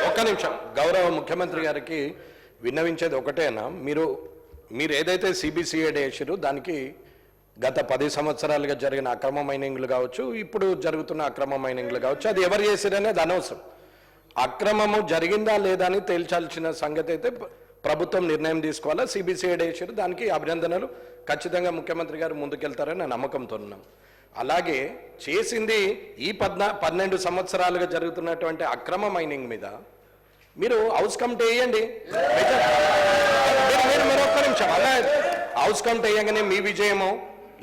ఒక్క నిమిషం గౌరవ ముఖ్యమంత్రి గారికి విన్నవించేది ఒకటేనా, మీరు ఏదైతే సిబిసిఐడి వేసారో దానికి గత 10 సంవత్సరాలుగా జరిగిన అక్రమ మైనింగ్లు కావచ్చు, ఇప్పుడు జరుగుతున్న అక్రమ మైనింగ్లు కావచ్చు, అది ఎవరు చేశారనేది అనవసరం. అక్రమము జరిగిందా లేదా అని తేల్చాల్సిన సంగతి అయితే ప్రభుత్వం నిర్ణయం తీసుకోవాలా. సిబిసిఐడి వేసారు, దానికి అభినందనలు. ఖచ్చితంగా ముఖ్యమంత్రి గారు ముందుకెళ్తారని నేను నమ్మకంతో ఉన్నాం. అలాగే చేసింది ఈ 12 సంవత్సరాలుగా జరుగుతున్నటువంటి అక్రమ మైనింగ్ మీద మీరు హౌస్ కమిటీ వేయండి. మీరు ఒక్క నిమిషం అలా హౌస్ కమిటీ వేయగానే మీ విజయమో,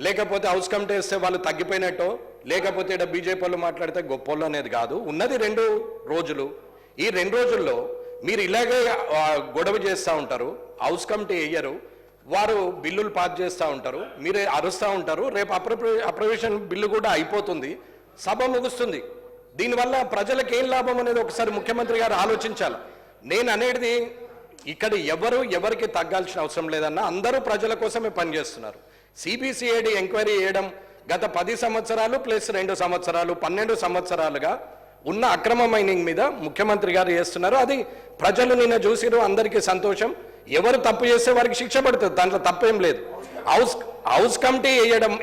లేకపోతే హౌస్ కమిటీ వేస్తే వాళ్ళు తగ్గిపోయినట్టో, లేకపోతే ఇక్కడ బీజేపీ వాళ్ళు మాట్లాడితే గొప్పోళ్ళు అనేది కాదు. ఉన్నది 2 రోజులు. ఈ 2 రోజుల్లో మీరు ఇలాగే గొడవ చేస్తూ ఉంటారు, హౌస్ కమిటీ వేయరు, వారు బిల్లులు పాస్ చేస్తూ ఉంటారు, మీరే అరుస్తూ ఉంటారు. రేపు అప్రవేషన్ బిల్లు కూడా అయిపోతుంది, సభ ముగుస్తుంది. దీనివల్ల ప్రజలకు ఏం లాభం అనేది ఒకసారి ముఖ్యమంత్రి గారు ఆలోచించాలి. నేను అనేది ఇక్కడ ఎవరికి తగ్గాల్సిన అవసరం లేదన్నా, అందరూ ప్రజల కోసమే పనిచేస్తున్నారు. సిబిసిఐడి ఎంక్వైరీ చేయడం గత 10 సంవత్సరాలు ప్లస్ 2 సంవత్సరాలు 12 సంవత్సరాలుగా ఉన్న అక్రమ మైనింగ్ మీద ముఖ్యమంత్రి గారు చేస్తున్నారు. అది ప్రజలు నిన్న చూసిరు, అందరికీ సంతోషం. ఎవరు తప్పు చేస్తే వారికి శిక్ష పడుతుంది, దాంట్లో తప్పేం లేదు. హౌస్ కమిటీ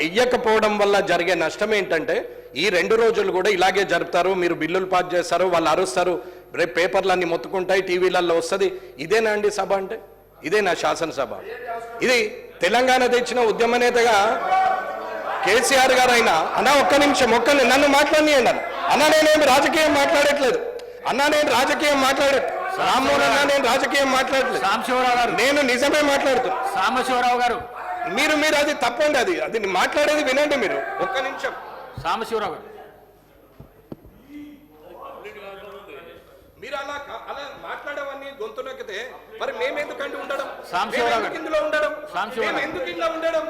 వేయకపోవడం వల్ల జరిగే నష్టం ఏంటంటే ఈ 2 రోజులు కూడా ఇలాగే జరుపుతారు. మీరు బిల్లులు పాస్ చేస్తారు, వాళ్ళు అరుస్తారు, రేపు పేపర్లు అన్ని మొత్తుకుంటాయి, టీవీలలో వస్తుంది. ఇదేనా అండి సభ అంటే? ఇదేనా శాసనసభ? ఇది తెలంగాణ తెచ్చిన ఉద్యమ నేతగా కేసీఆర్ గారు అయినా ఒక్క నిమిషం నన్ను మాట్లాడియండి అన్న. నేనేమి రాజకీయం మాట్లాడట్లేదు అన్నా, నేను రాజకీయం రామ్మోహన్ అన్న, నేను రాజకీయం మాట్లాడలేదు. సాంబశివరావు గారు, నేను నిజమే మాట్లాడుతున్నా. సాంబశివరావు గారు, మీరు అది తప్పండి. అది మాట్లాడేది వినండి మీరు. ఒక్క నిమిషం. సాంబశివరావు గారు, మీరు అలా మాట్లాడేవన్నీ గొంతు నొక్కితే మరి మేమెందుకంటూ ఉండడం, సాంబశివరావు గారు ఇందులో ఉండడం, సాంబశివరావు ఎందుకు ఇంట్లో ఉండడం?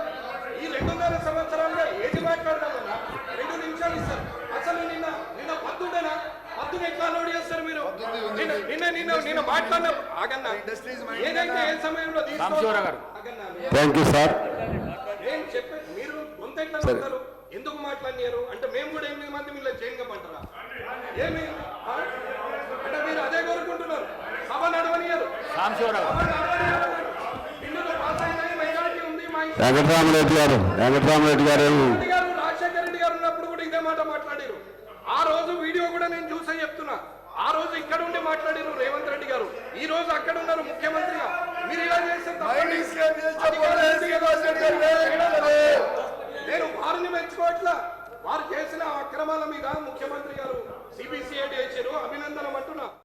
ఈ 2.5 సంవత్సరాలుగా ఏది మాట్లాడదామన్నా 2 నిమిషాలు ఇస్తారు. అసలు నిన్న పద్దుడేనా? పద్దుని ఎట్లా లోడ్ చేస్తారు మీరు? నిన్న మాట్లాడిన ఆగన్నా ఏదైతే ఏ సమయంలో థ్యాంక్ యూ సార్. నేను చెప్పే మీరు గొంతు ఎట్లా నొక్కుతారు? ఎందుకు మాట్లాడినారు అంటే మేము కూడా 8 మంది మీరు చేయగమంటారా? ఏమి అంటే మీరు అదే కోరుకుంటున్నారు? సభ నడవనియరు. వెంకటరామరెడ్డి గారు రాజశేఖర రెడ్డి గారు ఉన్నప్పుడు కూడా ఇదే మాట మాట్లాడారు. ఆ రోజు వీడియో కూడా నేను చూసే చెప్తున్నా. ఆ రోజు ఇక్కడ ఉండి మాట్లాడారు రేవంత్ రెడ్డి గారు, ఈ రోజు అక్కడ ఉన్నారు ముఖ్యమంత్రిగా. మీరు ఇలా చేస్తే నేను వారిని మెచ్చుకోవట్లా. వారు చేసిన అక్రమాల మీద ముఖ్యమంత్రి గారు సిబిసిఐడి